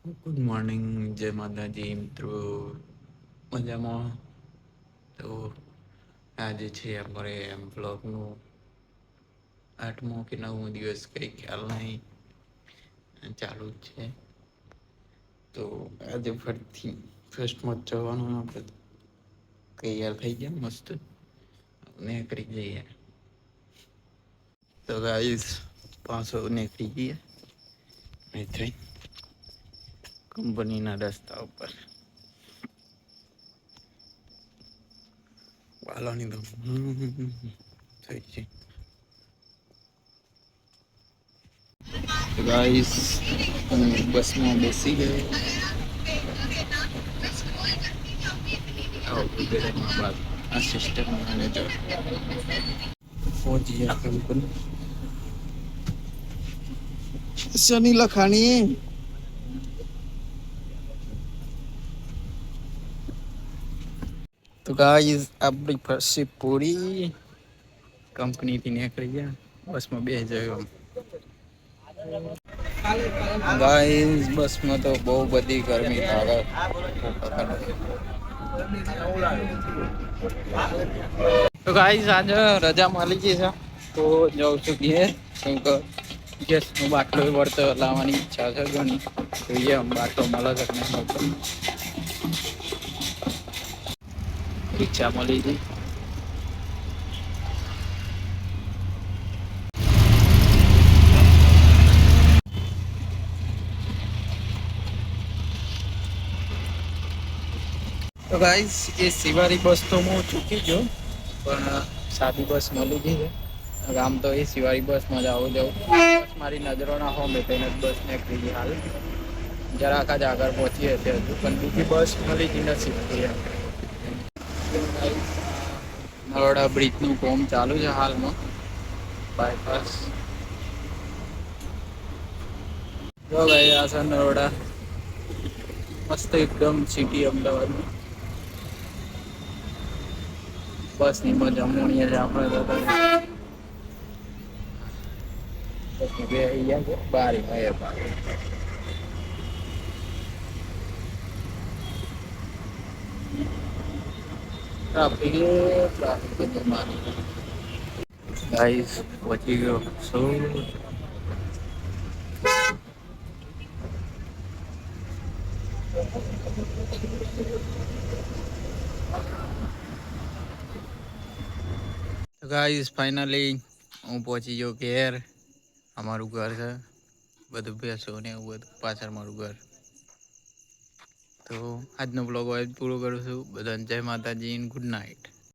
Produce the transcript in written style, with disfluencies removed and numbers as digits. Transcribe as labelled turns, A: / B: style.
A: Good morning, જય માતાજી મિત્રો. મજામાં? તો આજે છે અમારે એમ બ્લોગનું 8મો કે 9મો દિવસ, કંઈ ખ્યાલ નહીં, ચાલુ જ છે. તો આજે ફરીથી ફર્સ્ટમાં જ જવાનું આપણે. તૈયાર થઈ ગયા મસ્ત ને કરી જઈએ. તો ગાઈસ પાછો નીકળી ગઈએ અહીંથી કંપનીના રસ્તા ઉપર. વાલોની તો થઈ છે. ગાઈસ બસમાં બેસી ગયો. અસિસ્ટન્ટ મેનેજર પહોંચી ગયા કંપની. શની લખાણી તો ગાઈસ આપણી ફરસી પૂરી. કંપનીથી નીકળી ગયા, બસમાં બે જયો. ગાઈસ બસમાં તો બહુ બધી ગરમી લાગે. તો ગાઈસ આજે રજા મળી ગઈ છે તો જાઉં છું ઘેર. ગેસનો બાટલો વળતો લાવવાની ઈચ્છા છે ઘણી. જોઈએ બાટલો મળે છે કે નહીં મળતો. રિક્ષા મળી ગઈ. તો ગાઈસ એ સિવારી બસ તો હું ચૂકી ગયો, પણ સાદી બસ મળી ગઈ છે. આમ તો એ સિવારી બસમાં જ આવું જવું. મારી નજરોના હોમે તેને બસ નીકળી ગઈ. હાલ જરાક જ આગળ પહોંચી હતી હજુ, પણ બીજી બસ મળી ગઈ નથી. નરોડા બ્રિજનું કામ ચાલુ છે હાલમાં, બાયપાસ. જો ભાઈ આ છે નરોડા, મસ્ત એકદમ સિટી અમદાવાદની. બસ ની મજા મોણીએ છે આપણે તો. બસ બે અહીંયા છે બારી માં ટ્રાફિક ગાઈસ પહોંચી ગયો છું. ગાઈસ ફાઇનલી હું પહોંચી ગયો ઘેર. અમારું ઘર છે, બધું ભેંસો ને એવું બધું પાછળ મારું ઘર. તો આજનો બ્લોગ હોય પૂરો કરું છું. બધાને જય માતાજી, ગુડ નાઇટ.